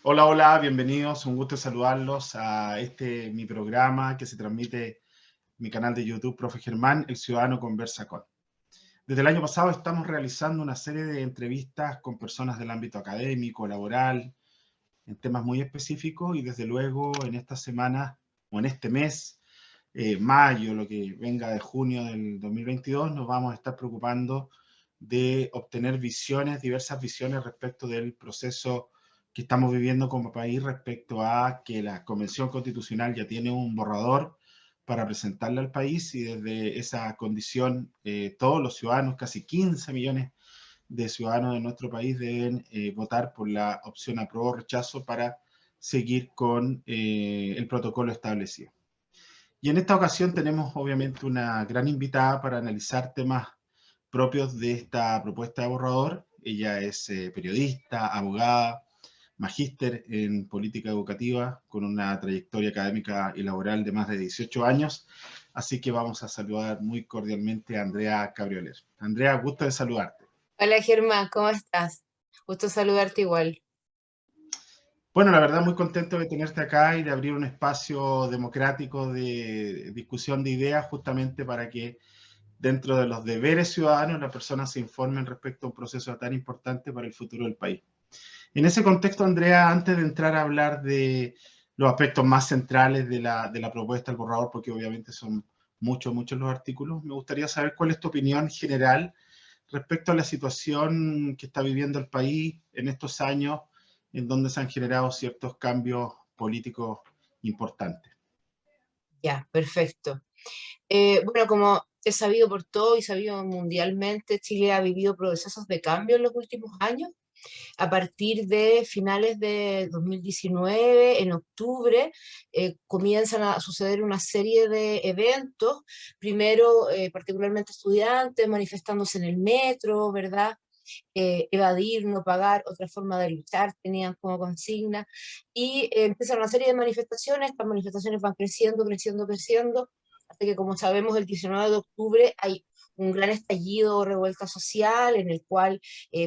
Hola, hola, bienvenidos. Un gusto saludarlos a mi programa que se transmite en mi canal de YouTube, Profe Germán, El Ciudadano Conversa con. Desde el año pasado estamos realizando una serie de entrevistas con personas del ámbito académico, laboral, en temas muy específicos y desde luego en esta semana o en este mes, mayo, lo que venga de junio del 2022, nos vamos a estar preocupando de obtener visiones, diversas visiones respecto del proceso que estamos viviendo como país respecto a que la Convención Constitucional ya tiene un borrador para presentarle al país y desde esa condición todos los ciudadanos, casi 15 millones de ciudadanos de nuestro país deben votar por la opción apruebo o rechazo para seguir con el protocolo establecido. Y en esta ocasión tenemos obviamente una gran invitada para analizar temas propios de esta propuesta de borrador. Ella es periodista, abogada, magíster en política educativa, con una trayectoria académica y laboral de más de 18 años. Así que vamos a saludar muy cordialmente a Andrea Cabrioler. Andrea, gusto de saludarte. Hola Germán, ¿cómo estás? Gusto saludarte igual. Bueno, la verdad muy contento de tenerte acá y de abrir un espacio democrático de discusión de ideas justamente para que dentro de los deberes ciudadanos las personas se informen respecto a un proceso tan importante para el futuro del país. En ese contexto, Andrea, antes de entrar a hablar de los aspectos más centrales de la propuesta del borrador, porque obviamente son muchos los artículos, me gustaría saber cuál es tu opinión general respecto a la situación que está viviendo el país en estos años en donde se han generado ciertos cambios políticos importantes. Ya, perfecto. Bueno, como es sabido por todo y sabido mundialmente, Chile ha vivido procesos de cambio en los últimos años. A partir de finales de 2019, en octubre, comienzan a suceder una serie de eventos. Primero, particularmente estudiantes manifestándose en el metro, ¿verdad? Evadir, no pagar, otra forma de luchar, tenían como consigna, y empiezan una serie de manifestaciones. Estas manifestaciones van creciendo, hasta que, como sabemos, el 19 de octubre hay un gran estallido o revuelta social en el cual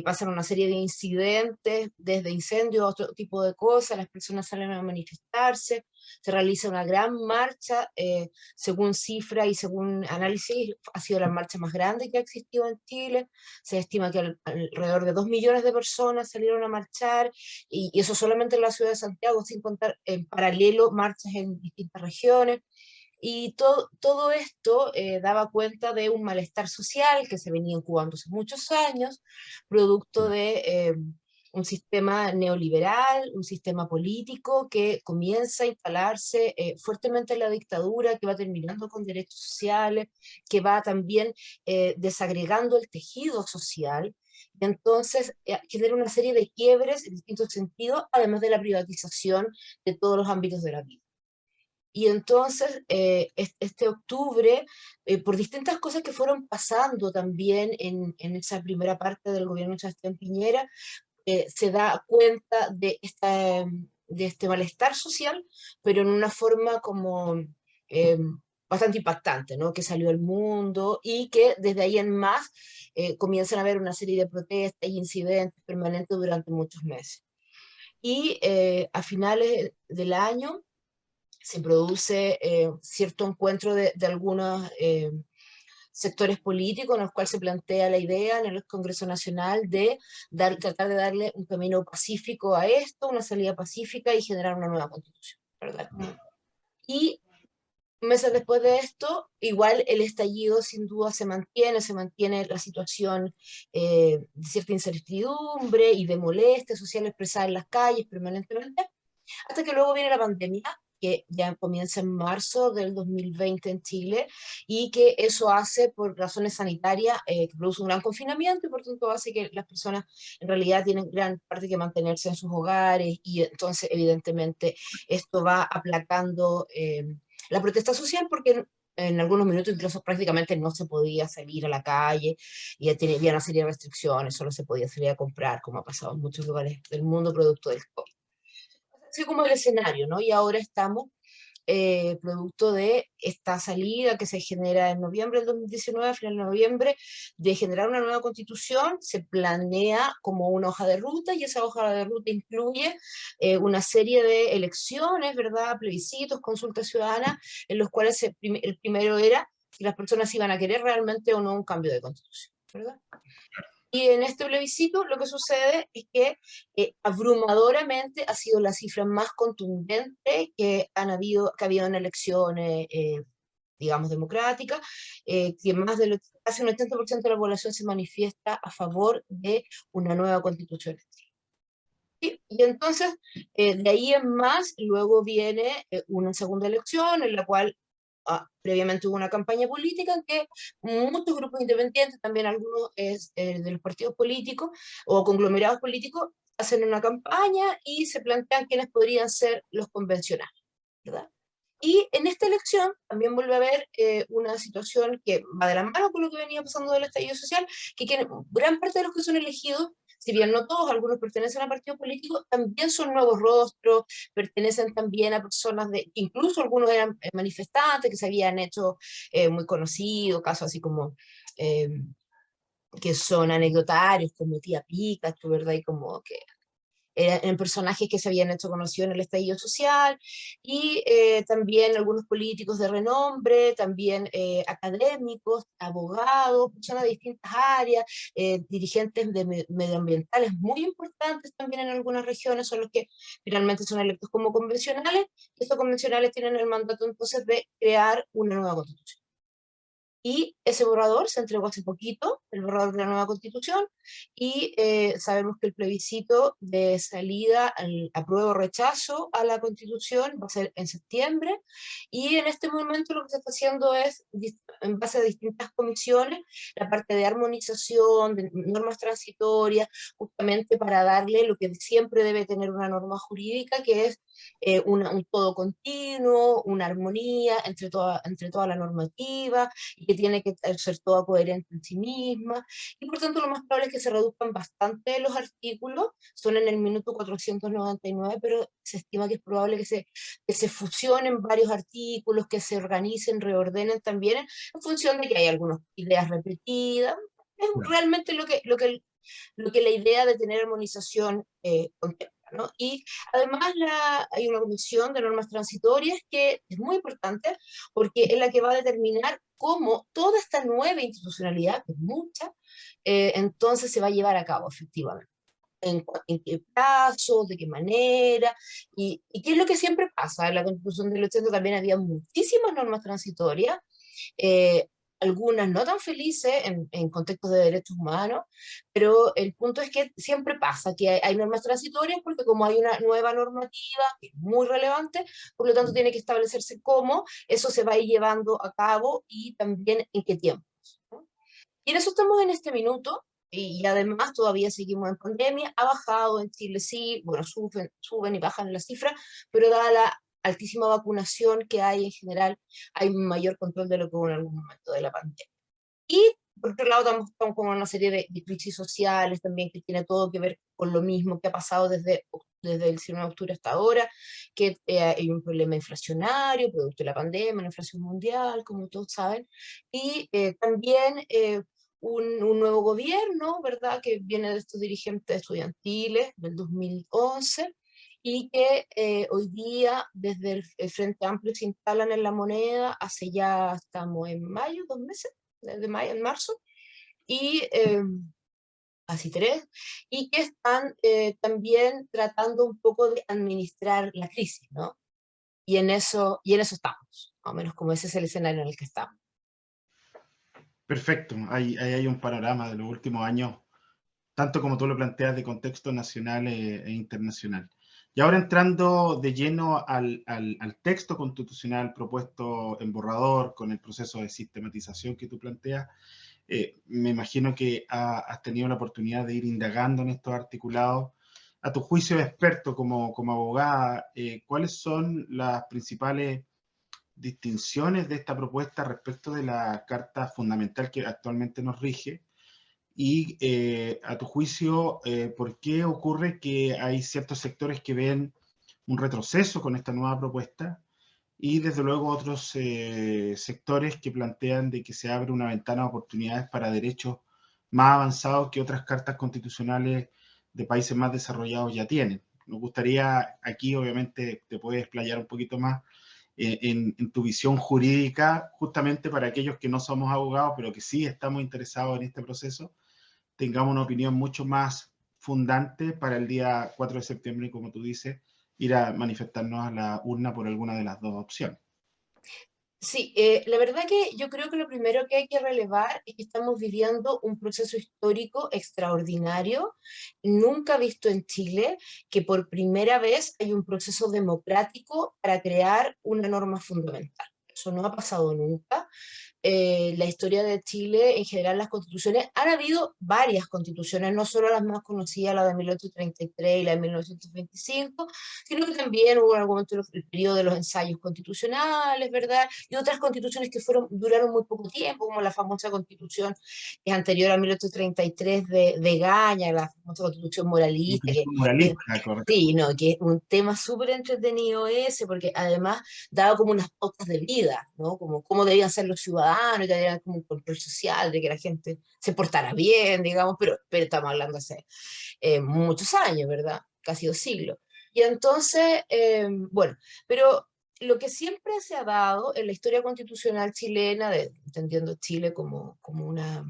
pasan una serie de incidentes, desde incendios a otro tipo de cosas, las personas salen a manifestarse, se realiza una gran marcha, según cifra y según análisis, ha sido la marcha más grande que ha existido en Chile. Se estima que alrededor de 2 millones de personas salieron a marchar, y eso solamente en la ciudad de Santiago, sin contar en paralelo marchas en distintas regiones. Y todo esto daba cuenta de un malestar social que se venía incubando hace muchos años, producto de un sistema neoliberal, un sistema político que comienza a instalarse fuertemente en la dictadura, que va terminando con derechos sociales, que va también desagregando el tejido social. Y entonces genera una serie de quiebres en distintos sentidos, además de la privatización de todos los ámbitos de la vida. Y entonces, este octubre, por distintas cosas que fueron pasando también en esa primera parte del gobierno de Sebastián Piñera, se da cuenta de este malestar social, pero en una forma como eh, bastante impactante, ¿no? Que salió al mundo y que desde ahí en más comienzan a haber una serie de protestas y incidentes permanentes durante muchos meses. Y a finales del año se produce cierto encuentro de algunos sectores políticos en los cuales se plantea la idea en el Congreso Nacional de tratar de darle un camino pacífico a esto, una salida pacífica y generar una nueva constitución, ¿verdad? Y meses después de esto, igual el estallido sin duda se mantiene la situación de cierta incertidumbre y de molestia social expresada en las calles permanentemente, hasta que luego viene la pandemia, que ya comienza en marzo del 2020 en Chile, y que eso hace por razones sanitarias, que produce un gran confinamiento y por tanto hace que las personas en realidad tienen gran parte que mantenerse en sus hogares, y entonces evidentemente esto va aplacando la protesta social, porque en algunos minutos incluso prácticamente no se podía salir a la calle, y ya tenía una serie de restricciones, solo se podía salir a comprar, como ha pasado en muchos lugares del mundo producto del COVID. Así como el escenario, ¿no? Y ahora estamos producto de esta salida que se genera en noviembre del 2019, a final de noviembre, de generar una nueva constitución. Se planea como una hoja de ruta, y esa hoja de ruta incluye una serie de elecciones, ¿verdad? Plebiscitos, consultas ciudadanas, en los cuales el primero era si las personas iban a querer realmente o no un cambio de constitución, ¿verdad? Y en este plebiscito lo que sucede es que abrumadoramente ha sido la cifra más contundente que ha habido en elecciones, digamos, democráticas, que más del casi un 80% de la población se manifiesta a favor de una nueva constitución. Y entonces, de ahí en más, luego viene una segunda elección en la cual previamente hubo una campaña política en que muchos grupos independientes, también algunos de los partidos políticos o conglomerados políticos, hacen una campaña y se plantean quiénes podrían ser los convencionales, ¿verdad? Y en esta elección también vuelve a haber una situación que va de la mano con lo que venía pasando del estallido social, que gran parte de los que son elegidos, si bien no todos, algunos pertenecen a partidos políticos, también son nuevos rostros, pertenecen también a personas incluso algunos eran manifestantes que se habían hecho muy conocidos, casos así como eh, que son anecdotarios, como Tía Pikachu, ¿verdad? Y como que en personajes que se habían hecho conocidos en el estallido social, y también algunos políticos de renombre, también académicos, abogados, personas de distintas áreas, dirigentes medioambientales muy importantes también en algunas regiones, son los que finalmente son electos como convencionales, y estos convencionales tienen el mandato entonces de crear una nueva constitución. Y ese borrador se entregó hace poquito, el borrador de la nueva constitución, y sabemos que el plebiscito de salida, al apruebo o rechazo a la constitución, va a ser en septiembre, y en este momento lo que se está haciendo es, en base a distintas comisiones, la parte de armonización, de normas transitorias, justamente para darle lo que siempre debe tener una norma jurídica, que es un todo continuo, una armonía entre toda la normativa, y que tiene que ser toda coherente en sí misma, y por tanto lo más probable es que se reduzcan bastante los artículos, son en el minuto 499, pero se estima que es probable que se fusionen varios artículos, que se organicen, reordenen también, en función de que hay algunas ideas repetidas. Es realmente lo que la idea de tener armonización contempla, ¿no? Y además hay una comisión de normas transitorias que es muy importante porque es la que va a determinar cómo toda esta nueva institucionalidad, que es mucha, entonces se va a llevar a cabo efectivamente. En qué plazo, de qué manera, y qué es lo que siempre pasa. En la Constitución del 80 también había muchísimas normas transitorias, eh, algunas no tan felices en contextos de derechos humanos, pero el punto es que siempre pasa que hay normas transitorias porque como hay una nueva normativa que es muy relevante, por lo tanto tiene que establecerse cómo eso se va a ir llevando a cabo y también en qué tiempos, ¿no? Y en eso estamos en este minuto, y además todavía seguimos en pandemia, ha bajado en Chile, sí, bueno, suben y bajan las cifras, pero dada la altísima vacunación que hay en general, hay mayor control de lo que hubo en algún momento de la pandemia. Y por otro lado, estamos con una serie de crisis sociales también que tiene todo que ver con lo mismo que ha pasado desde el 19 de octubre hasta ahora, que hay un problema inflacionario, producto de la pandemia, la inflación mundial, como todos saben, y también un nuevo gobierno, ¿verdad?, que viene de estos dirigentes estudiantiles del 2011, y que hoy día desde el Frente Amplio se instalan en la moneda, hace ya, estamos en mayo, 2 meses, desde mayo, en marzo, y casi 3, y que están también tratando un poco de administrar la crisis, ¿no? Y en eso estamos, más o menos como ese es el escenario en el que estamos. Perfecto, ahí hay un panorama de los últimos años, tanto como tú lo planteas, de contexto nacional e internacional. Y ahora entrando de lleno al texto constitucional propuesto en borrador, con el proceso de sistematización que tú planteas, me imagino que has tenido la oportunidad de ir indagando en estos articulados. A tu juicio de experto como abogada, ¿cuáles son las principales distinciones de esta propuesta respecto de la Carta Fundamental que actualmente nos rige? Y a tu juicio, ¿por qué ocurre que hay ciertos sectores que ven un retroceso con esta nueva propuesta? y desde luego otros sectores que plantean de que se abre una ventana de oportunidades para derechos más avanzados que otras cartas constitucionales de países más desarrollados ya tienen. Nos gustaría, aquí obviamente te puedes explayar un poquito más en tu visión jurídica, justamente para aquellos que no somos abogados, pero que sí estamos interesados en este proceso, tengamos una opinión mucho más fundante para el día 4 de septiembre, como tú dices, ir a manifestarnos a la urna por alguna de las dos opciones. Sí, la verdad que yo creo que lo primero que hay que relevar es que estamos viviendo un proceso histórico extraordinario, nunca visto en Chile, que por primera vez hay un proceso democrático para crear una norma fundamental. Eso no ha pasado nunca. La historia de Chile, en general las constituciones, han habido varias constituciones, no solo las más conocidas, la de 1833 y la de 1925, sino que también hubo en algún momento el periodo de los ensayos constitucionales, ¿verdad? Y otras constituciones que duraron muy poco tiempo, como la famosa constitución que es anterior a 1833 de Gaña, la famosa constitución moralista, que Moralista, correcto. sí, no, que es un tema súper entretenido ese, porque además daba como unas pautas de vida, ¿no? Como cómo debían ser los ciudadanos, que había como un control social, de que la gente se portara bien, digamos, pero estamos hablando hace muchos años, ¿verdad? Casi 2 siglos. Y entonces, bueno, pero lo que siempre se ha dado en la historia constitucional chilena, entendiendo Chile como una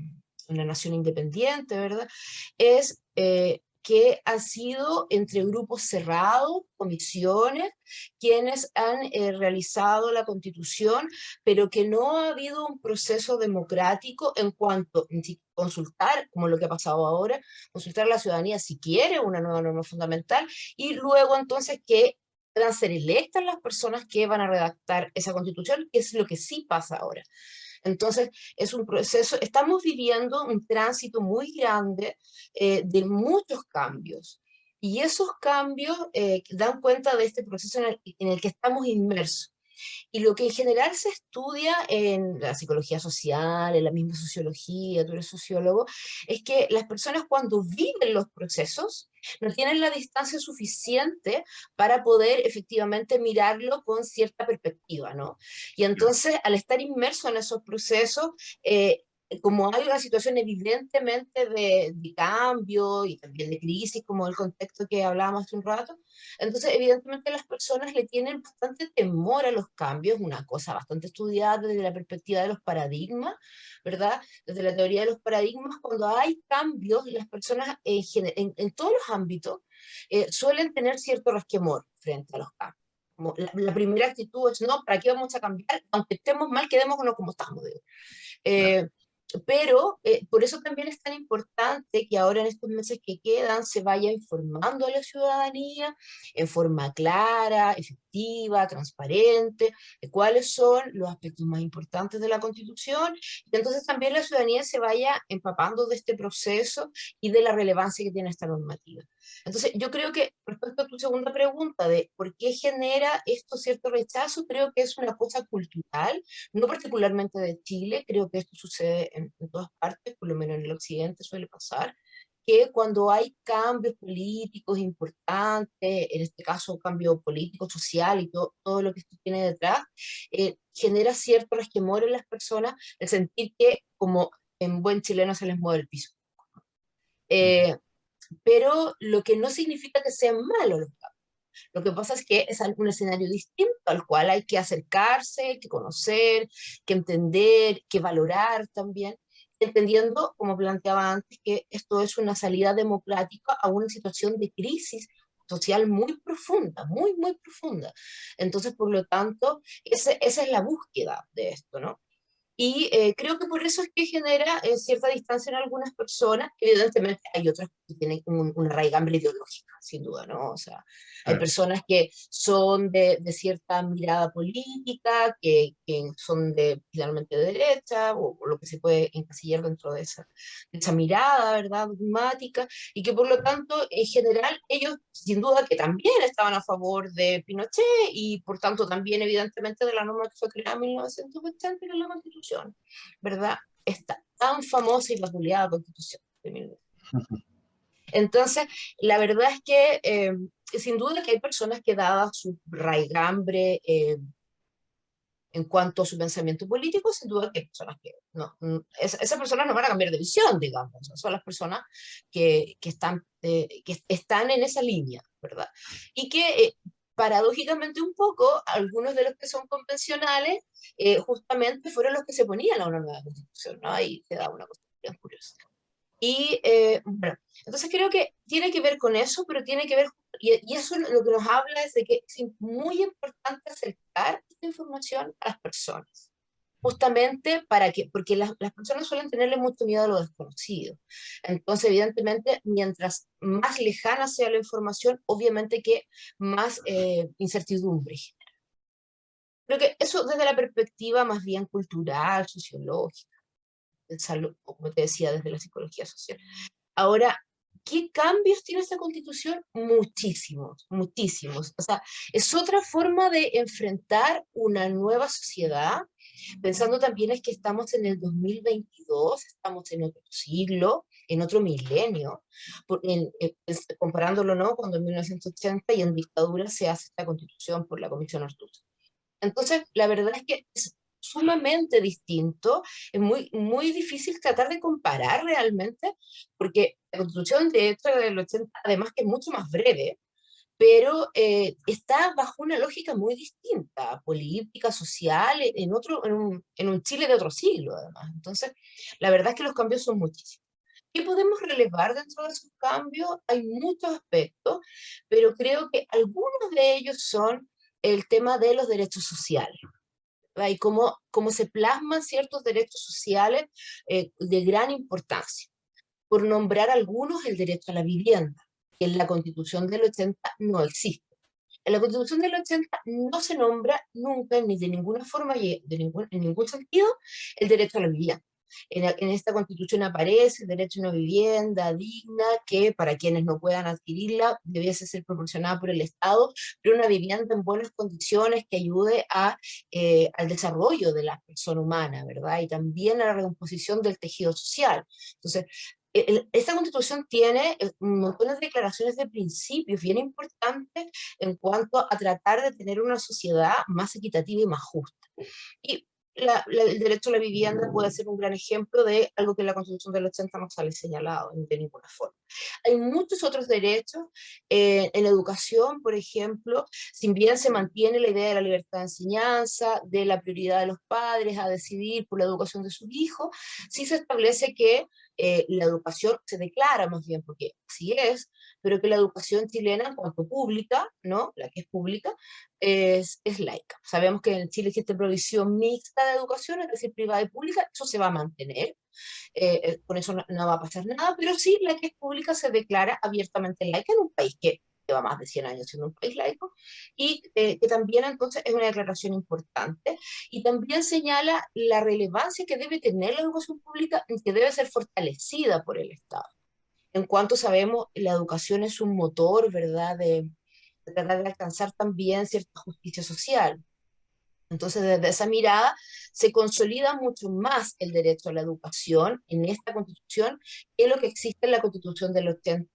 nación independiente, ¿verdad? Es que ha sido entre grupos cerrados, comisiones, quienes han realizado la constitución, pero que no ha habido un proceso democrático en cuanto a consultar, como lo que ha pasado ahora, consultar a la ciudadanía si quiere una nueva norma fundamental y luego entonces que puedan ser electas las personas que van a redactar esa constitución, que es lo que sí pasa ahora. Entonces, es un proceso, estamos viviendo un tránsito muy grande de muchos cambios. Y esos cambios dan cuenta de este proceso en el que estamos inmersos. Y lo que en general se estudia en la psicología social, en la misma sociología, tú eres sociólogo, es que las personas cuando viven los procesos no tienen la distancia suficiente para poder efectivamente mirarlo con cierta perspectiva, ¿no? Y entonces, al estar inmerso en esos procesos, como hay una situación evidentemente de cambio y también de crisis, como el contexto que hablábamos hace un rato, entonces, evidentemente, las personas le tienen bastante temor a los cambios, una cosa bastante estudiada desde la perspectiva de los paradigmas, ¿verdad? Desde la teoría de los paradigmas, cuando hay cambios, las personas en todos los ámbitos suelen tener cierto resquemor frente a los cambios. Como la primera actitud es, no, ¿para qué vamos a cambiar? Aunque estemos mal, quedémonos como estamos, digo. Claro. Eh, pero por eso también es tan importante que ahora en estos meses que quedan se vaya informando a la ciudadanía en forma clara, efectiva, transparente, de cuáles son los aspectos más importantes de la Constitución, y entonces también la ciudadanía se vaya empapando de este proceso y de la relevancia que tiene esta normativa. Entonces, yo creo que respecto a tu segunda pregunta de por qué genera esto cierto rechazo, creo que es una cosa cultural, no particularmente de Chile, creo que esto sucede en todas partes, por lo menos en el occidente suele pasar, que cuando hay cambios políticos importantes, en este caso cambio político, social y todo lo que esto tiene detrás, genera cierto resquemor en las personas, el sentir que como en buen chileno se les mueve el piso. Ujú. Eh, pero lo que no significa que sean malos los cambios. Lo que pasa es que es un escenario distinto al cual hay que acercarse, que conocer, que entender, que valorar también, entendiendo, como planteaba antes, que esto es una salida democrática a una situación de crisis social muy profunda, muy, muy profunda. Entonces, por lo tanto, esa es la búsqueda de esto, ¿no? Y creo que por eso es que genera cierta distancia en algunas personas. Evidentemente hay otras que tienen una raigambre ideológica, sin duda, ¿no? O sea, hay Claro. personas que son de cierta mirada política, que son finalmente de derecha, o lo que se puede encasillar dentro de esa mirada, ¿verdad? Dogmática, y que por lo tanto, en general, ellos sin duda que también estaban a favor de Pinochet y por tanto también evidentemente de la norma que fue creada en 1980 que es la Constitución, ¿verdad? Esta tan famosa y vapuleada Constitución de 1980. Entonces, la verdad es que sin duda que hay personas que dada su raigambre En cuanto a su pensamiento político, sin duda que hay personas que no, esas personas no van a cambiar de visión, digamos, son las personas que están en esa línea, ¿verdad? Y que paradójicamente un poco, algunos de los que son convencionales, justamente fueron los que se ponían a una nueva constitución, ¿no? Ahí se da una cosa bien curiosa. Y bueno, entonces creo que tiene que ver con eso, pero tiene que ver, y eso lo que nos habla es de que es muy importante acercar esta información a las personas, justamente para que, porque las personas suelen tenerle mucho miedo a lo desconocido. Entonces, evidentemente, mientras más lejana sea la información, obviamente que más incertidumbre. Creo que eso desde la perspectiva más bien cultural, sociológica, de salud, o como te decía, desde la psicología social. Ahora, ¿qué cambios tiene esta constitución? Muchísimos, muchísimos. O sea, es otra forma de enfrentar una nueva sociedad, pensando también es que estamos en el 2022, estamos en otro siglo, en otro milenio, comparándolo, ¿no? Cuando en 1980 y en dictadura se hace esta constitución por la Comisión Artus. Entonces, la verdad es que es sumamente distinto, es muy, muy difícil tratar de comparar realmente, porque la Constitución de hecho del 80, además que es mucho más breve, pero está bajo una lógica muy distinta, política, social, en un Chile de otro siglo, además. Entonces, la verdad es que los cambios son muchísimos. ¿Qué podemos relevar dentro de esos cambios? Hay muchos aspectos, pero creo que algunos de ellos son el tema de los derechos sociales, ¿verdad? Y cómo se plasman ciertos derechos sociales de gran importancia. Por nombrar algunos, el derecho a la vivienda, que en la Constitución del 80 no existe. En la Constitución del 80 no se nombra nunca, ni de ninguna forma, en ningún sentido, el derecho a la vivienda. En esta Constitución aparece el derecho a una vivienda digna, que para quienes no puedan adquirirla debiese ser proporcionada por el Estado, pero una vivienda en buenas condiciones que ayude al desarrollo de la persona humana, ¿verdad? Y también a la recomposición del tejido social. Entonces, esta constitución tiene un montón de declaraciones de principios bien importantes en cuanto a tratar de tener una sociedad más equitativa y más justa. Y el derecho a la vivienda puede ser un gran ejemplo de algo que en la Constitución del 80 no sale señalado de ninguna forma. Hay muchos otros derechos. En la educación, por ejemplo, si bien se mantiene la idea de la libertad de enseñanza, de la prioridad de los padres a decidir por la educación de sus hijos, sí se establece que la educación se declara más bien, porque así es, pero que la educación chilena, en cuanto pública, ¿no? La que es pública, es laica. Sabemos que en Chile existe provisión mixta de educación, es decir, privada y pública, eso se va a mantener, con eso no va a pasar nada, pero sí la que es pública se declara abiertamente laica en un país que lleva más de 100 años siendo un país laico, y que también entonces es una declaración importante, y también señala la relevancia que debe tener la educación pública, que debe ser fortalecida por el Estado. En cuanto sabemos, la educación es un motor, ¿verdad?, de tratar de alcanzar también cierta justicia social. Entonces, desde esa mirada, se consolida mucho más el derecho a la educación en esta Constitución que lo que existe en la Constitución del 80,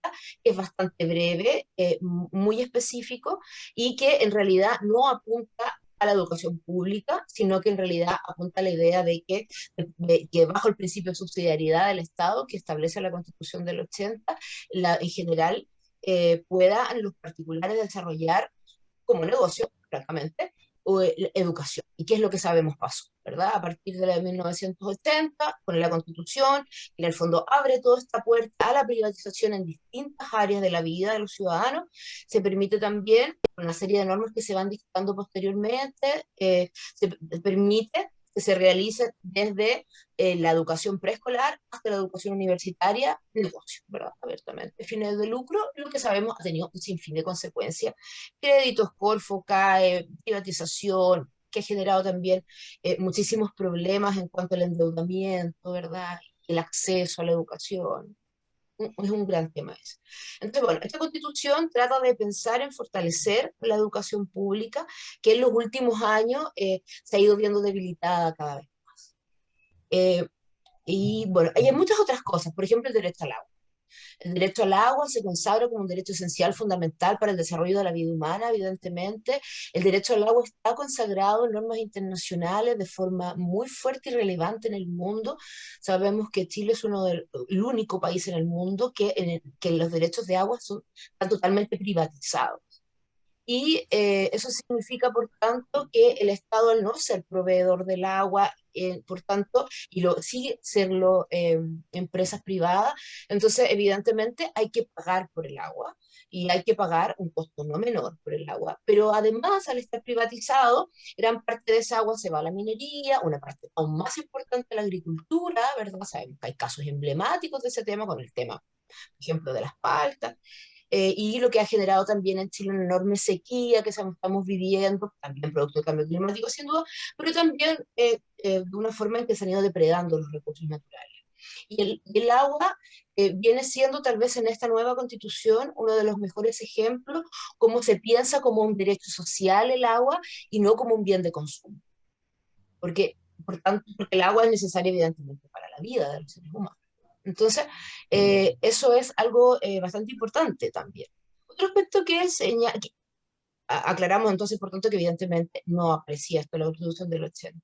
que es bastante breve, muy específico, y que en realidad no apunta a la educación pública, sino que en realidad apunta a la idea de que bajo el principio de subsidiariedad del Estado que establece la Constitución del 80, en general puedan los particulares desarrollar como negocio, francamente, o educación. ¿Y qué es lo que sabemos pasó? ¿Verdad? A partir de la de 1980, con la Constitución, en el fondo abre toda esta puerta a la privatización en distintas áreas de la vida de los ciudadanos, se permite también una serie de normas que se van dictando posteriormente, se permite que se realice desde la educación preescolar hasta la educación universitaria, negocio, ¿verdad? Abiertamente. Fines de lucro, lo que sabemos ha tenido un sinfín de consecuencias: créditos, Corfo, CAE, privatización, que ha generado también muchísimos problemas en cuanto al endeudamiento, ¿verdad? El acceso a la educación. Es un gran tema ese. Entonces, bueno, esta constitución trata de pensar en fortalecer la educación pública, que en los últimos años se ha ido viendo debilitada cada vez. Y bueno, hay muchas otras cosas, por ejemplo, el derecho al agua. El derecho al agua se consagra como un derecho esencial, fundamental para el desarrollo de la vida humana, evidentemente. El derecho al agua está consagrado en normas internacionales de forma muy fuerte y relevante en el mundo. Sabemos que Chile es el único país en el mundo que los derechos de agua están totalmente privatizados. Y eso significa, por tanto, que el Estado, al no ser proveedor del agua, por tanto, y sigue serlo empresas privadas, entonces evidentemente hay que pagar por el agua y hay que pagar un costo no menor por el agua. Pero además, al estar privatizado, gran parte de esa agua se va a la minería, una parte aún más importante a la agricultura, ¿verdad? Sabemos que hay casos emblemáticos de ese tema, con el tema, por ejemplo, de las paltas, y lo que ha generado también en Chile una enorme sequía que estamos viviendo, también producto del cambio climático sin duda, pero también de una forma en que se han ido depredando los recursos naturales. Y el agua viene siendo tal vez en esta nueva constitución uno de los mejores ejemplos, cómo se piensa como un derecho social el agua y no como un bien de consumo. Porque, por tanto, porque el agua es necesaria evidentemente para la vida de los seres humanos. Entonces, eso es algo bastante importante también. Otro aspecto aclaramos entonces, por tanto, que evidentemente no aprecia esto la Constitución del 80.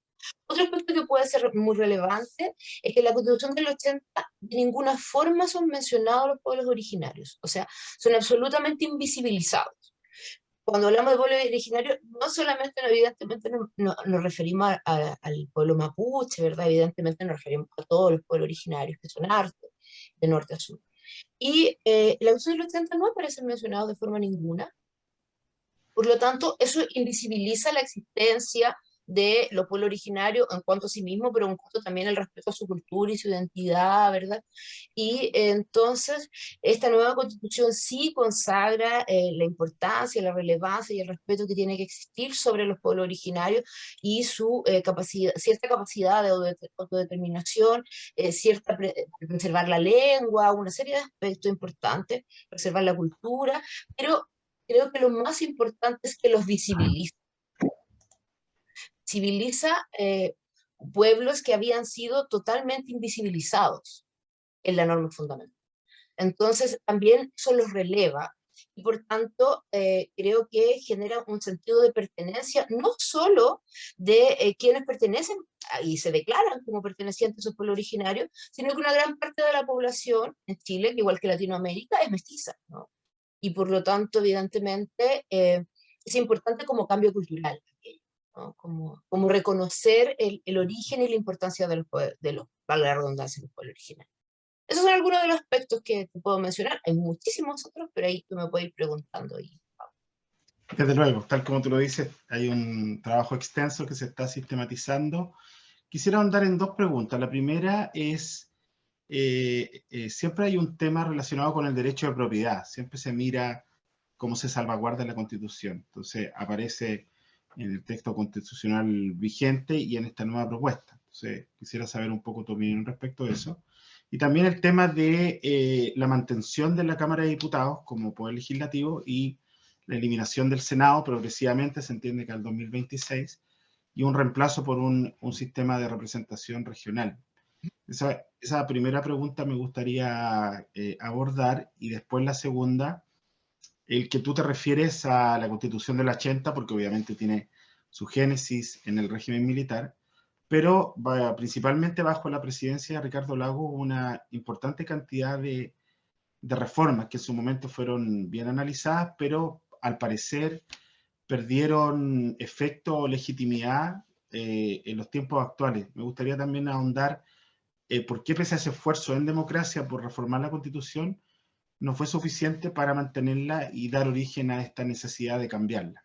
Otro aspecto que puede ser muy relevante es que en la Constitución del 80 de ninguna forma son mencionados los pueblos originarios, o sea, son absolutamente invisibilizados. Cuando hablamos de pueblo originario, no solamente, evidentemente, nos referimos al pueblo mapuche, ¿verdad? Evidentemente nos referimos a todos los pueblos originarios, que son hartos, de norte a sur. Y la Constitución del 80 no aparecen mencionados de forma ninguna. Por lo tanto, eso invisibiliza la existencia de los pueblos originarios en cuanto a sí mismo, pero en cuanto también al respeto a su cultura y su identidad, ¿verdad? Y entonces, esta nueva constitución sí consagra la importancia, la relevancia y el respeto que tiene que existir sobre los pueblos originarios y su cierta capacidad de autodeterminación, preservar la lengua, una serie de aspectos importantes, preservar la cultura, pero creo que lo más importante es que los visibiliza. Visibiliza pueblos que habían sido totalmente invisibilizados en la norma fundamental. Entonces, también eso los releva y por tanto creo que genera un sentido de pertenencia, no solo de quienes pertenecen y se declaran como pertenecientes a su pueblo originario, sino que una gran parte de la población en Chile, igual que Latinoamérica, es mestiza, ¿no? Y por lo tanto, evidentemente, es importante como cambio cultural, ¿no? Como reconocer el origen y la importancia para la redundancia, del pueblo original. Esos son algunos de los aspectos que te puedo mencionar. Hay muchísimos otros, pero ahí tú me puedes ir preguntando. Desde luego, tal como tú lo dices, hay un trabajo extenso que se está sistematizando. Quisiera ahondar en dos preguntas. La primera es, siempre hay un tema relacionado con el derecho de propiedad. Siempre se mira cómo se salvaguarda la Constitución. Entonces, aparece en el texto constitucional vigente y en esta nueva propuesta. Entonces, quisiera saber un poco tu opinión respecto a eso. Y también el tema de la mantención de la Cámara de Diputados como poder legislativo y la eliminación del Senado progresivamente, se entiende que al 2026, y un reemplazo por un sistema de representación regional. Esa primera pregunta me gustaría abordar, y después la segunda, el que tú te refieres a la Constitución del 80, porque obviamente tiene su génesis en el régimen militar, pero principalmente bajo la presidencia de Ricardo Lagos una importante cantidad de reformas que en su momento fueron bien analizadas, pero al parecer perdieron efecto o legitimidad en los tiempos actuales. Me gustaría también ahondar por qué pese a ese esfuerzo en democracia por reformar la Constitución, no fue suficiente para mantenerla y dar origen a esta necesidad de cambiarla.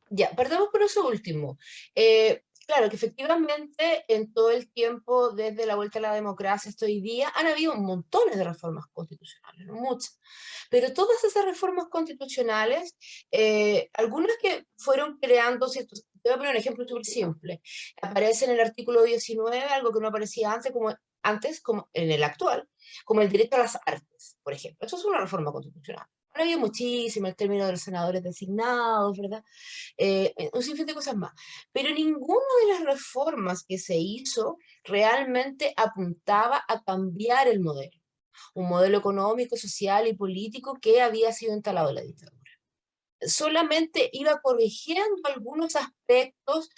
Ya, partamos por eso último. Claro que efectivamente en todo el tiempo, desde la vuelta a la democracia hasta hoy día, han habido montones de reformas constitucionales, ¿no? Muchas. Pero todas esas reformas constitucionales, algunas que fueron creando ciertos... Te voy a poner un ejemplo súper simple. Aparece en el artículo 19 algo que no aparecía como en el actual, como el derecho a las artes, por ejemplo. Eso es una reforma constitucional. Ahora había muchísimo el término de los senadores designados, ¿verdad? Un sinfín de cosas más. Pero ninguna de las reformas que se hizo realmente apuntaba a cambiar el modelo. un modelo económico, social y político que había sido instalado en la dictadura. Solamente iba corrigiendo algunos aspectos,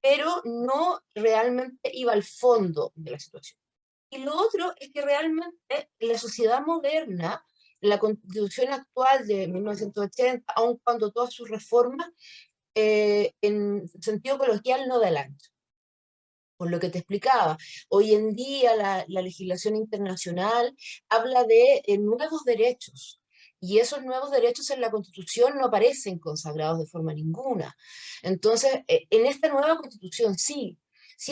pero no realmente iba al fondo de la situación. Y lo otro es que realmente la sociedad moderna, la constitución actual de 1980, aun cuando todas sus reformas, en sentido coloquial, no da el ancho. Por lo que te explicaba, hoy en día la legislación internacional habla de nuevos derechos, y esos nuevos derechos en la Constitución no aparecen consagrados de forma ninguna. Entonces, en esta nueva Constitución sí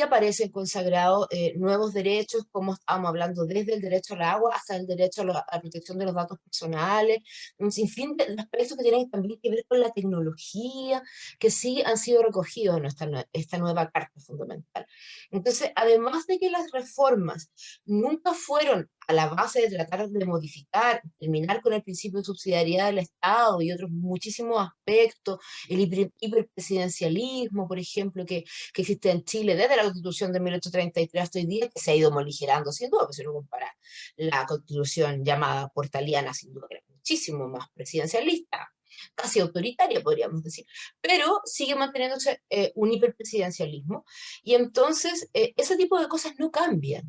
aparecen consagrados nuevos derechos, como estábamos hablando, desde el derecho al agua hasta el derecho a la protección de los datos personales, un sinfín de aspectos que tienen también que ver con la tecnología, que sí han sido recogidos en esta nueva Carta Fundamental. Entonces, además de que las reformas nunca fueron a la base de tratar de modificar, terminar con el principio de subsidiariedad del Estado y otros muchísimos aspectos, el hiperpresidencialismo, por ejemplo, que existe en Chile desde la Constitución de 1833 hasta hoy día, que se ha ido moligerando sin duda, pues si uno compara la Constitución llamada portaliana, sin duda que era muchísimo más presidencialista, casi autoritaria, podríamos decir, pero sigue manteniéndose un hiperpresidencialismo, y entonces ese tipo de cosas no cambian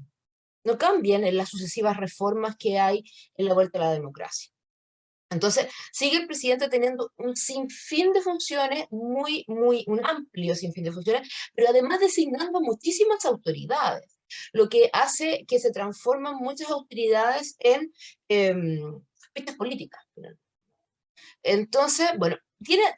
en las sucesivas reformas que hay en la vuelta a la democracia. Entonces, sigue el presidente teniendo un sinfín de funciones, un amplio sinfín de funciones, pero además designando muchísimas autoridades, lo que hace que se transforman muchas autoridades en fichas políticas. Entonces, bueno,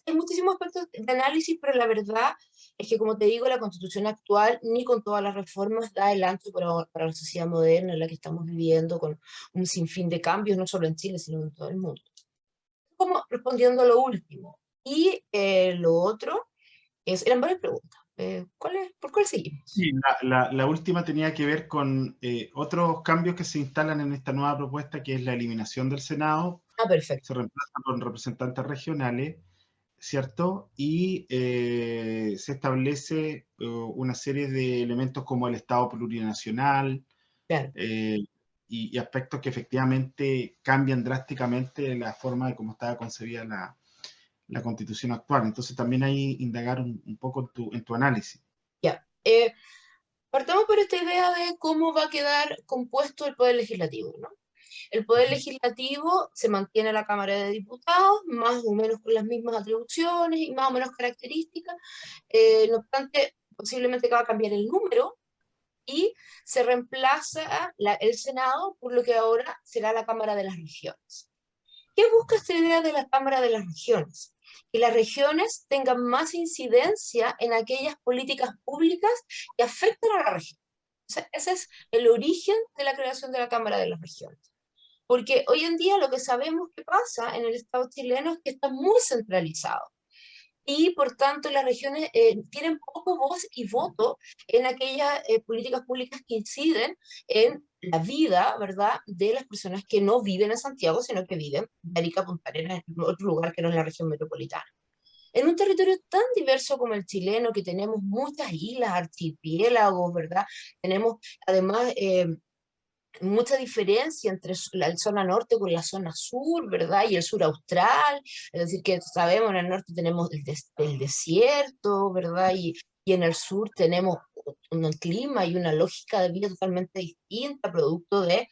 hay muchísimos aspectos de análisis, pero la verdad es que, como te digo, la Constitución actual, ni con todas las reformas, da el ancho para la sociedad moderna en la que estamos viviendo, con un sinfín de cambios, no solo en Chile, sino en todo el mundo. Como respondiendo a lo último. Y lo otro, eran varias preguntas. ¿Por cuál seguimos? Sí, la última tenía que ver con otros cambios que se instalan en esta nueva propuesta, que es la eliminación del Senado. Ah, perfecto. Se reemplazan con representantes regionales, ¿cierto? Y se establece una serie de elementos como el Estado plurinacional, Claro. y aspectos que efectivamente cambian drásticamente la forma de cómo estaba concebida la Constitución actual. Entonces también ahí indagar un poco en tu análisis. Ya. Partamos por esta idea de cómo va a quedar compuesto el Poder Legislativo, ¿no? El Poder Legislativo se mantiene en la Cámara de Diputados, más o menos con las mismas atribuciones y más o menos características. No obstante, posiblemente que va a cambiar el número y se reemplaza el Senado por lo que ahora será la Cámara de las Regiones. ¿Qué busca esta idea de la Cámara de las Regiones? Que las regiones tengan más incidencia en aquellas políticas públicas que afectan a la región. O sea, ese es el origen de la creación de la Cámara de las Regiones. Porque hoy en día lo que sabemos que pasa en el Estado chileno es que está muy centralizado, y por tanto las regiones tienen poco voz y voto en aquellas políticas públicas que inciden en la vida, ¿verdad?, de las personas que no viven en Santiago, sino que viven en Arica, Punta Arenas, en otro lugar que no es la región metropolitana. En un territorio tan diverso como el chileno, que tenemos muchas islas, archipiélagos, ¿verdad? Tenemos además mucha diferencia entre la zona norte con la zona sur, ¿verdad? Y el sur austral, es decir, que sabemos, en el norte tenemos el desierto, ¿verdad? Y en el sur tenemos un clima y una lógica de vida totalmente distinta, producto de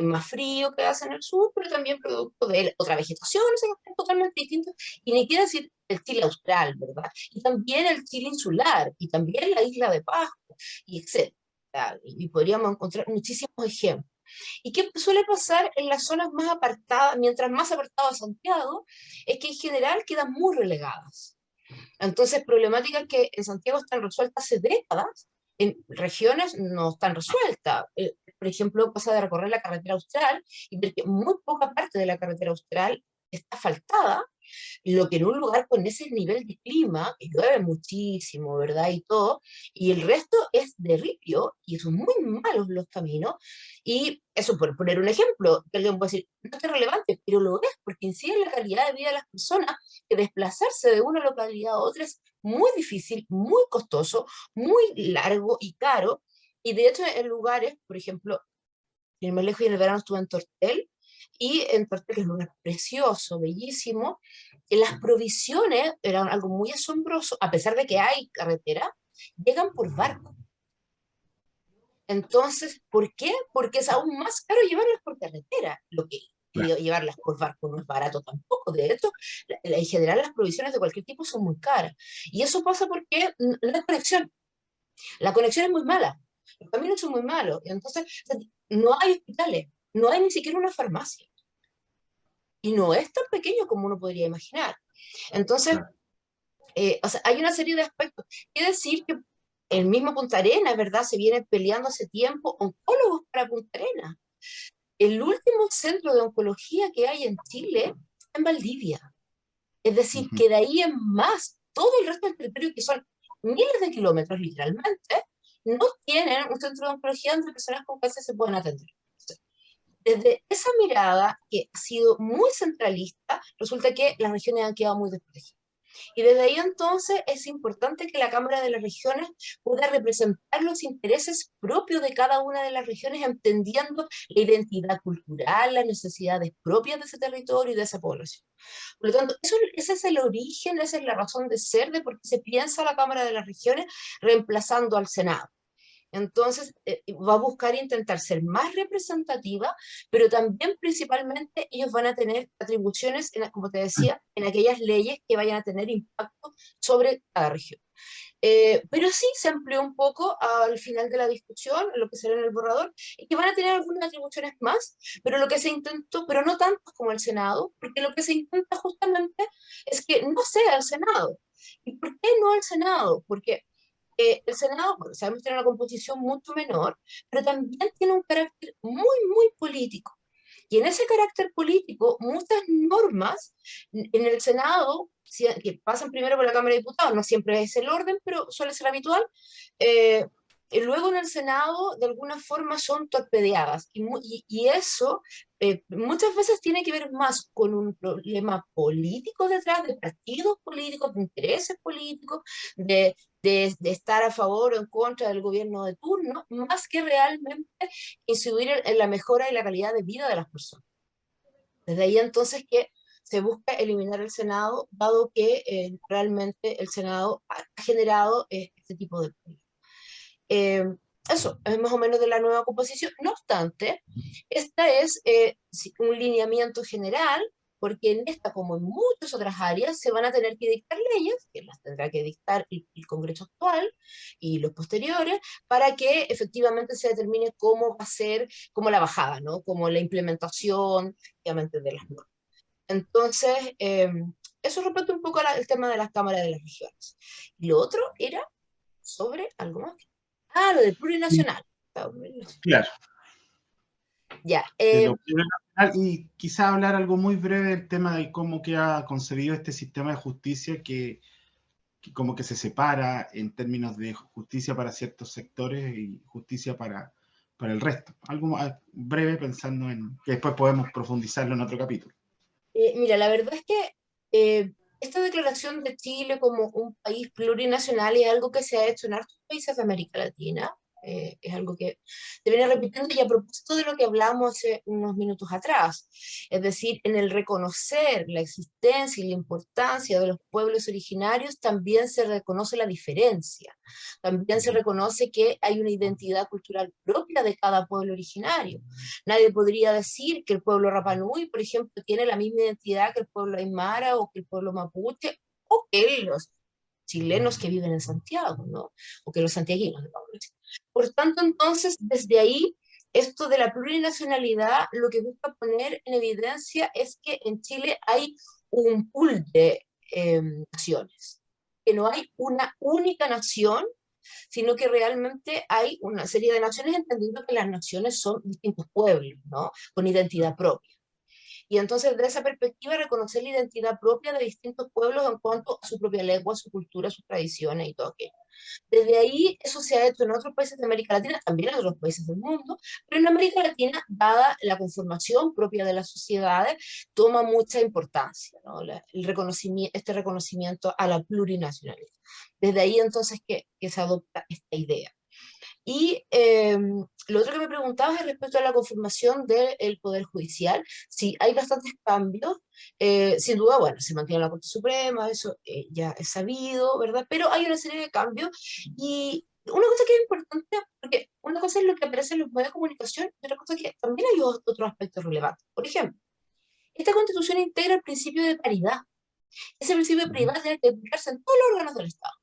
más frío que hace en el sur, pero también producto de otra vegetación, o sea, es totalmente distinto. Y ni quiero decir el Chile austral, ¿verdad? Y también el Chile insular, y también la isla de Pascua, y etc. Y podríamos encontrar muchísimos ejemplos. ¿Y qué suele pasar en las zonas más apartadas, mientras más apartado de Santiago? Es que en general quedan muy relegadas. Entonces, problemáticas que en Santiago están resueltas hace décadas, en regiones no están resueltas. Por ejemplo, pasa de recorrer la carretera austral y ver que muy poca parte de la carretera austral está asfaltada, lo que en un lugar con ese nivel de clima, que llueve muchísimo, ¿verdad? Y todo, y el resto es de ripio, y son muy malos los caminos, y eso por poner un ejemplo, que alguien puede decir, no es relevante, pero lo es, porque incide en la calidad de vida de las personas, que desplazarse de una localidad a otra es muy difícil, muy costoso, muy largo y caro, y de hecho en lugares, por ejemplo, y más lejos, y en el verano estuve en Tortel, y en Tortel, que es un lugar precioso, bellísimo, las provisiones eran algo muy asombroso, a pesar de que hay carretera, llegan por barco. Entonces, ¿por qué? Porque es aún más caro llevarlas por carretera, lo que Claro, llevarlas por barco no es barato tampoco. De hecho, en general las provisiones de cualquier tipo son muy caras. Y eso pasa porque no hay conexión. La conexión es muy mala. Los caminos son muy malos. Entonces, no hay hospitales, no hay ni siquiera una farmacia. Y no es tan pequeño como uno podría imaginar. Entonces, claro. o sea, hay una serie de aspectos. Quiere decir que el mismo Punta Arenas, ¿verdad? Se viene peleando hace tiempo oncólogos para Punta Arenas. El último centro de oncología que hay en Chile está en Valdivia. Es decir, Ujú. que de ahí en más, todo el resto del territorio, que son miles de kilómetros literalmente, no tienen un centro de oncología donde personas con cáncer se puedan atender. Desde esa mirada, que ha sido muy centralista, resulta que las regiones han quedado muy desprotegidas. Y desde ahí entonces es importante que la Cámara de las Regiones pueda representar los intereses propios de cada una de las regiones, entendiendo la identidad cultural, las necesidades propias de ese territorio y de esa población. Por lo tanto, ese es el origen, esa es la razón de ser de por qué se piensa la Cámara de las Regiones reemplazando al Senado. Entonces, va a buscar intentar ser más representativa, pero también principalmente ellos van a tener atribuciones, como te decía, en aquellas leyes que vayan a tener impacto sobre cada región. Pero sí se amplió un poco al final de la discusión, lo que será en el borrador, y que van a tener algunas atribuciones más, pero lo que se intentó, pero no tantas como el Senado, porque lo que se intenta justamente es que no sea el Senado. ¿Y por qué no el Senado? Porque el Senado, bueno, sabemos que tiene una composición mucho menor, pero también tiene un carácter muy político. Y en ese carácter político, muchas normas en el Senado, que pasan primero por la Cámara de Diputados, no siempre es el orden, pero suele ser habitual, eh, y luego en el Senado de alguna forma son torpedeadas. Y eso muchas veces tiene que ver más con un problema político detrás, de partidos políticos, de intereses políticos, de estar a favor o en contra del gobierno de turno, más que realmente incidir en la mejora y la calidad de vida de las personas. Desde ahí entonces que se busca eliminar el Senado, dado que realmente el Senado ha generado este tipo de problemas. Eh, Eso es más o menos de la nueva composición. No obstante, esta es un lineamiento general, porque en esta, como en muchas otras áreas, se van a tener que dictar leyes, que las tendrá que dictar el Congreso actual y los posteriores, para que efectivamente se determine cómo va a ser, como la bajada, ¿no? Como la implementación, obviamente, de las normas. Entonces, eso respecto un poco al tema de las cámaras de las regiones. Y lo otro era sobre algo más. Ah, lo del Sí, plurinacional. Estado plurinacional. claro, Ya. de lo que y quizá hablar algo muy breve del tema de cómo queda concebido este sistema de justicia que como que se separa en términos de justicia para ciertos sectores y justicia para el resto. Algo más breve pensando en que después podemos profundizarlo en otro capítulo. Mira, la verdad es que esta declaración de Chile como un país plurinacional es algo que se ha hecho en otros países de América Latina. Es algo que se viene repitiendo y a propósito de lo que hablamos hace unos minutos atrás. Es decir, en el reconocer la existencia y la importancia de los pueblos originarios, también se reconoce la diferencia. También se reconoce que hay una identidad cultural propia de cada pueblo originario. Nadie podría decir que el pueblo Rapa Nui, por ejemplo, tiene la misma identidad que el pueblo Aymara o que el pueblo Mapuche o que los chilenos que viven en Santiago, ¿no? O que los santiaguinos, digamos. Por tanto, entonces, desde ahí, esto de la plurinacionalidad lo que busca poner en evidencia es que en Chile hay un pool de naciones, que no hay una única nación, sino que realmente hay una serie de naciones, entendiendo que las naciones son distintos pueblos, ¿no? Con identidad propia. Y entonces, de esa perspectiva, reconocer la identidad propia de distintos pueblos en cuanto a su propia lengua, su cultura, sus tradiciones y todo aquello. Desde ahí, eso se ha hecho en otros países de América Latina, también en otros países del mundo, pero en América Latina, dada la conformación propia de las sociedades, toma mucha importancia, ¿no? El reconocimiento, este reconocimiento a la plurinacionalidad. Desde ahí, entonces, que se adopta esta idea. Y lo otro que me preguntabas es respecto a la conformación del Poder Judicial. Sí, hay bastantes cambios. Sin duda, bueno, se mantiene la Corte Suprema, eso ya es sabido, ¿verdad? Pero hay una serie de cambios. Y una cosa que es importante, porque una cosa es lo que aparece en los medios de comunicación, y otra cosa es que también hay otros aspectos relevantes. Por ejemplo, esta Constitución integra el principio de paridad. Ese principio de Ujú. paridad tiene que aplicarse en todos los órganos del Estado.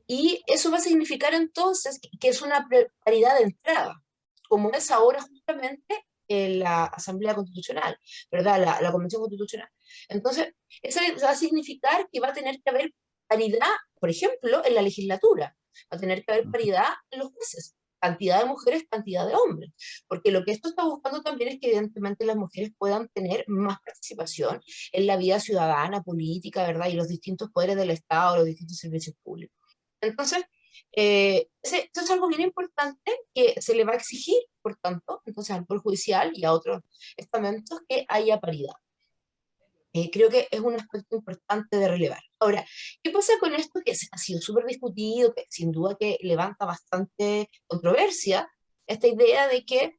Y eso va a significar entonces que es una paridad de entrada, como es ahora justamente en la Asamblea Constitucional, ¿verdad? La Convención Constitucional. Entonces, eso va a significar que va a tener que haber paridad, por ejemplo, en la legislatura, va a tener que haber Ujú. paridad en los jueces, cantidad de mujeres, cantidad de hombres, porque lo que esto está buscando también es que evidentemente las mujeres puedan tener más participación en la vida ciudadana, política, ¿verdad? Y los distintos poderes del Estado, los distintos servicios públicos. Entonces, eso es algo bien importante que se le va a exigir, por tanto, entonces al Poder Judicial y a otros estamentos que haya paridad. Creo que es un aspecto importante de relevar. Ahora, ¿qué pasa con esto que ha sido súper discutido, que sin duda que levanta bastante controversia? Esta idea de que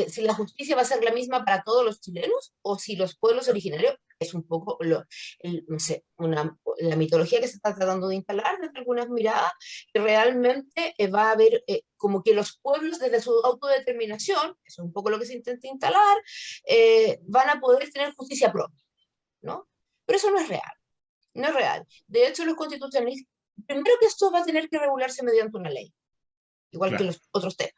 si la justicia va a ser la misma para todos los chilenos o si los pueblos originarios, es un poco, no sé, la mitología que se está tratando de instalar desde algunas miradas, que realmente va a haber como que los pueblos desde su autodeterminación, eso es un poco lo que se intenta instalar, van a poder tener justicia propia, ¿no? Pero eso no es real, no es real. De hecho, los constitucionalistas, primero que esto va a tener que regularse mediante una ley, igual que Claro. los otros temas.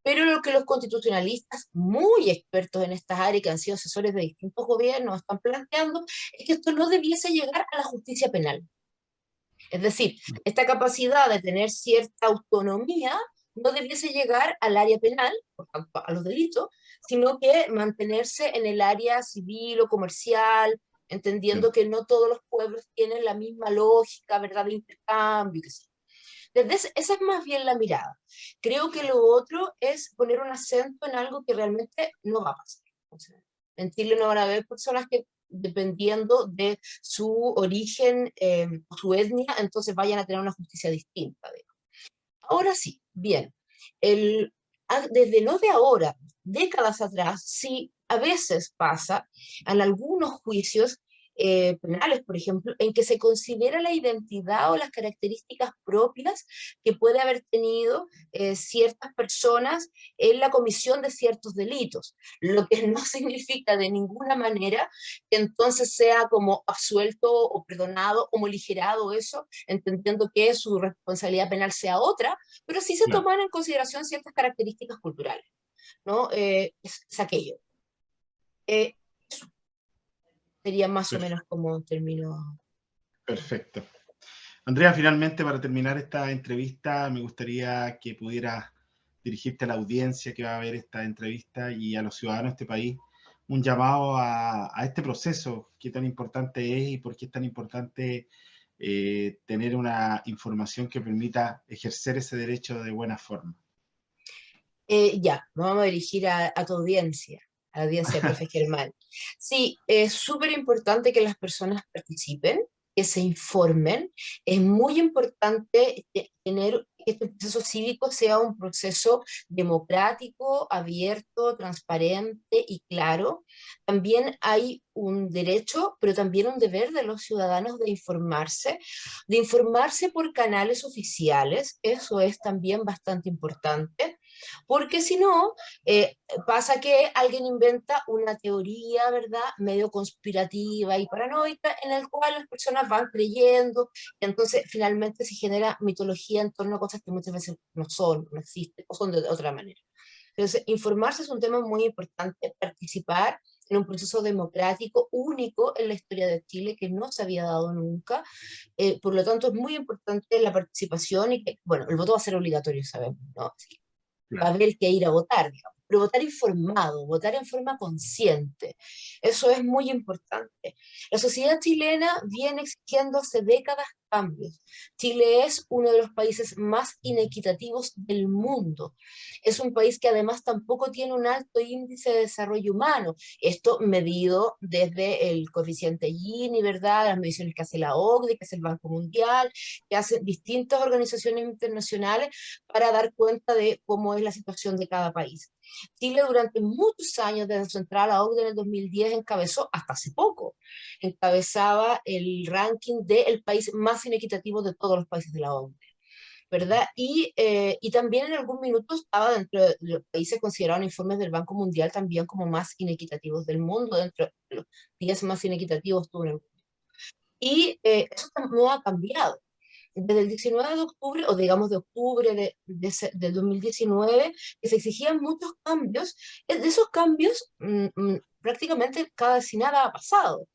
Pero lo que los constitucionalistas, muy expertos en estas áreas, que han sido asesores de distintos gobiernos, están planteando, es que esto no debiese llegar a la justicia penal. Es decir, esta capacidad de tener cierta autonomía no debiese llegar al área penal, por tanto, a los delitos, sino que mantenerse en el área civil o comercial, Entiendo. entendiendo que no todos los pueblos tienen la misma lógica, ¿verdad?, de intercambio, qué sé yo. Desde esa es más bien la mirada. Creo que lo otro es poner un acento en algo que realmente no va a pasar. O sea, en Chile no van a haber personas que, dependiendo de su origen o su etnia, entonces vayan a tener una justicia distinta. Digamos. Ahora sí, bien, desde no de ahora, décadas atrás, sí a veces pasa en algunos juicios penales, por ejemplo, en que se considera la identidad o las características propias que puede haber tenido ciertas personas en la comisión de ciertos delitos, lo que no significa de ninguna manera que entonces sea como absuelto o perdonado o morigerado eso, entendiendo que su responsabilidad penal sea otra, pero sí se Claro. toman en consideración ciertas características culturales, ¿no? Es aquello. Eh, Eso sería más o menos como termino. Perfecto. Andrea, finalmente, para terminar esta entrevista, me gustaría que pudieras dirigirte a la audiencia que va a ver esta entrevista y a los ciudadanos de este país un llamado a este proceso, qué tan importante es y por qué es tan importante tener una información que permita ejercer ese derecho de buena forma. Ya, nos vamos a dirigir a tu audiencia, a la audiencia de Profe Germán. Sí, es súper importante que las personas participen, que se informen. Es muy importante tener que este proceso cívico sea un proceso democrático, abierto, transparente y claro. También hay un derecho, pero también un deber de los ciudadanos de informarse por canales oficiales. Eso es también bastante importante porque si no, pasa que alguien inventa una teoría, ¿verdad?, medio conspirativa y paranoica, en el cual las personas van creyendo, y entonces finalmente se genera mitología en torno a cosas que muchas veces no son, no existen, o son de otra manera. Entonces, informarse es un tema muy importante, participar en un proceso democrático único en la historia de Chile que no se había dado nunca. Por lo tanto, es muy importante la participación y que, bueno, el voto va a ser obligatorio, sabemos, ¿no? Así que va a Claro. haber que ir a votar, digamos. pero votar informado, votar en forma consciente. Eso es muy importante. La sociedad chilena viene exigiendo hace décadas cambios. Chile es uno de los países más inequitativos del mundo. Es un país que además tampoco tiene un alto índice de desarrollo humano. Esto medido desde el coeficiente Gini, ¿verdad? Las mediciones que hace la OCDE, que hace el Banco Mundial, que hacen distintas organizaciones internacionales para dar cuenta de cómo es la situación de cada país. Chile durante muchos años, desde su entrada a la OCDE en el 2010, encabezó, hasta hace poco, encabezaba el ranking del país más inequitativo de todos los países de la OCDE. ¿Verdad? Y también en algún minuto estaba dentro de los países considerados en informes del Banco Mundial también como más inequitativos del mundo, dentro de los 10 más inequitativos estuvo en el mundo. Y eso no ha cambiado. Desde el 19 de octubre, o digamos de octubre del 2019, que se exigían muchos cambios, de esos cambios prácticamente casi nada ha pasado.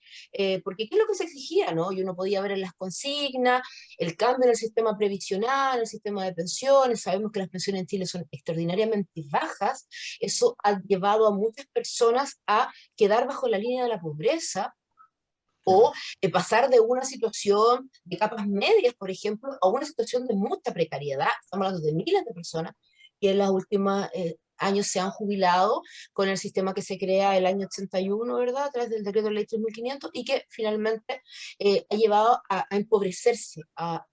Porque ¿qué es lo que se exigía? ¿No? Y uno podía ver en las consignas, el cambio en el sistema previsional, el sistema de pensiones, sabemos que las pensiones en Chile son extraordinariamente bajas, eso ha llevado a muchas personas a quedar bajo la línea de la pobreza, o pasar de una situación de capas medias, por ejemplo, a una situación de mucha precariedad. Estamos hablando de miles de personas que en los últimos años se han jubilado con el sistema que se crea el año 81, ¿verdad? A través del decreto de ley 3500, y que finalmente ha llevado a empobrecerse a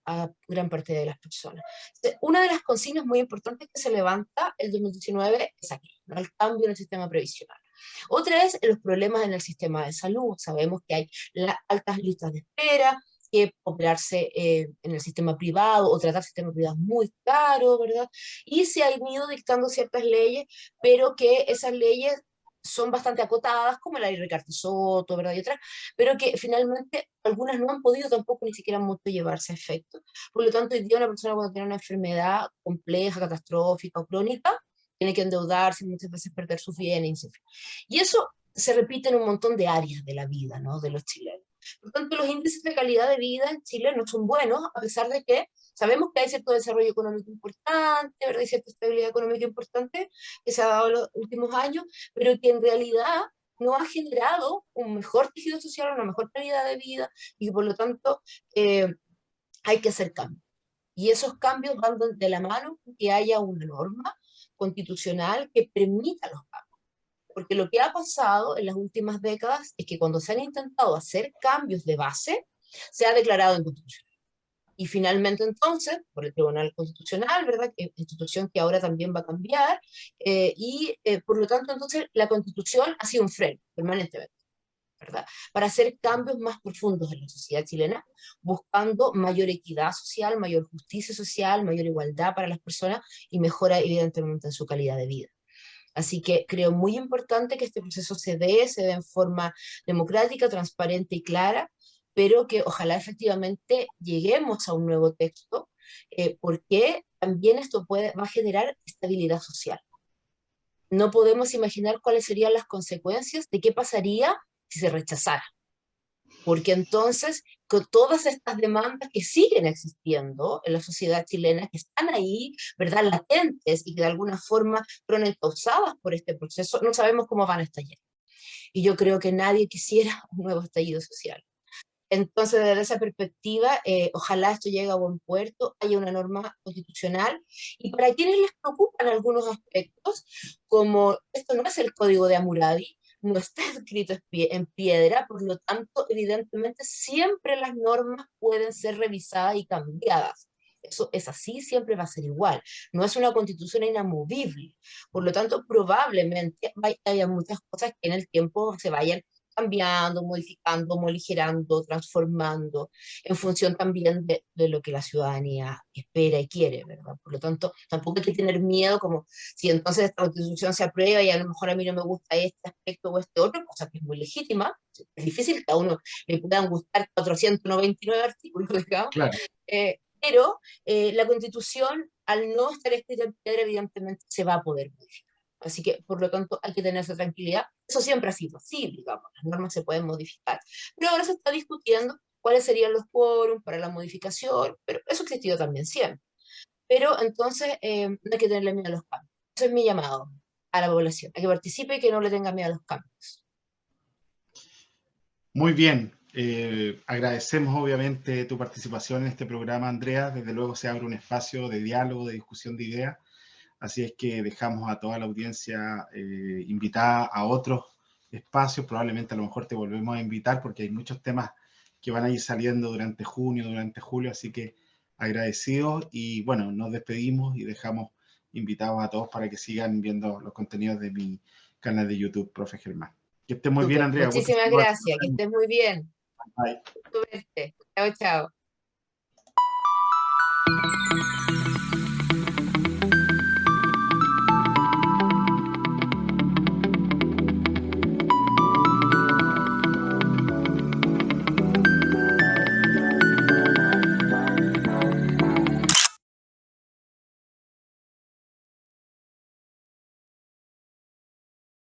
gran parte de las personas. Entonces, una de las consignas muy importantes que se levanta el 2019 es aquí, ¿no? El cambio en el sistema previsional. Otra es los problemas en el sistema de salud. Sabemos que hay altas listas de espera, que operarse en el sistema privado o tratar sistema privado es muy caro, ¿verdad? Y se han ido dictando ciertas leyes, pero que esas leyes son bastante acotadas, como la ley Ricardo Soto, ¿verdad? Y otras, pero que finalmente algunas no han podido tampoco ni siquiera mucho llevarse a efecto. Por lo tanto, hoy día una persona cuando tiene una enfermedad compleja, catastrófica o crónica, tiene que endeudarse, muchas veces perder sus bienes, en fin. Y eso se repite en un montón de áreas de la vida, ¿no? De los chilenos. Por tanto, los índices de calidad de vida en Chile no son buenos, a pesar de que sabemos que hay cierto desarrollo económico importante, ¿verdad? Hay cierta estabilidad económica importante que se ha dado en los últimos años, pero que en realidad no ha generado un mejor tejido social, una mejor calidad de vida, y por lo tanto hay que hacer cambios. Y esos cambios van de la mano que haya una norma constitucional que permita los cambios. Porque lo que ha pasado en las últimas décadas es que cuando se han intentado hacer cambios de base, se ha declarado inconstitucional. Y finalmente entonces, por el Tribunal Constitucional, ¿verdad? Institución que ahora también va a cambiar, por lo tanto entonces la Constitución ha sido un freno permanentemente, ¿verdad? Para hacer cambios más profundos en la sociedad chilena, buscando mayor equidad social, mayor justicia social, mayor igualdad para las personas y mejora evidentemente en su calidad de vida. Así que creo muy importante que este proceso se dé en forma democrática, transparente y clara, pero que ojalá efectivamente lleguemos a un nuevo texto, porque también esto va a generar estabilidad social. No podemos imaginar cuáles serían las consecuencias de qué pasaría si se rechazara, porque entonces con todas estas demandas que siguen existiendo en la sociedad chilena, que están ahí, ¿verdad?, latentes y que de alguna forma fueron encausadas por este proceso, no sabemos cómo van a estallar. Y yo creo que nadie quisiera un nuevo estallido social. Entonces, desde esa perspectiva, ojalá esto llegue a buen puerto, haya una norma constitucional, y para quienes les preocupan algunos aspectos, como esto no es el código de Hammurabi, no está escrito en piedra, por lo tanto, evidentemente, siempre las normas pueden ser revisadas y cambiadas. Eso es así, siempre va a ser igual. No es una constitución inamovible. Por lo tanto, probablemente haya muchas cosas que en el tiempo se vayan cambiando, modificando, morigerando, transformando, en función también de lo que la ciudadanía espera y quiere, ¿verdad? Por lo tanto, tampoco hay que tener miedo como si entonces esta constitución se aprueba y a lo mejor a mí no me gusta este aspecto o este otro, cosa que es muy legítima. Es difícil que a uno le puedan gustar 499 artículos, digamos, Claro. pero la constitución, al no estar escrita en piedra, evidentemente se va a poder modificar. Así que, por lo tanto, hay que tener esa tranquilidad. Eso siempre ha sido así, digamos, las normas se pueden modificar. Pero ahora se está discutiendo cuáles serían los quórums para la modificación, pero eso ha existido también siempre. Pero entonces no hay que tenerle miedo a los cambios. Eso es mi llamado. a la población, a que participe y que no le tenga miedo a los cambios. Muy bien. Agradecemos obviamente tu participación en este programa, Andrea. Desde luego se abre un espacio de diálogo, de discusión de ideas. Así es que dejamos a toda la audiencia invitada a otros espacios. Probablemente a lo mejor te volvemos a invitar porque hay muchos temas que van a ir saliendo durante junio, durante julio. Así que agradecidos y bueno, nos despedimos y dejamos invitados a todos para que sigan viendo los contenidos de mi canal de YouTube, Profe Germán. Que estés muy bien, Súper, Andrea. Gusto muchísimas saludarte. gracias, que estés muy bien. Bye. Suerte. Chao, chao.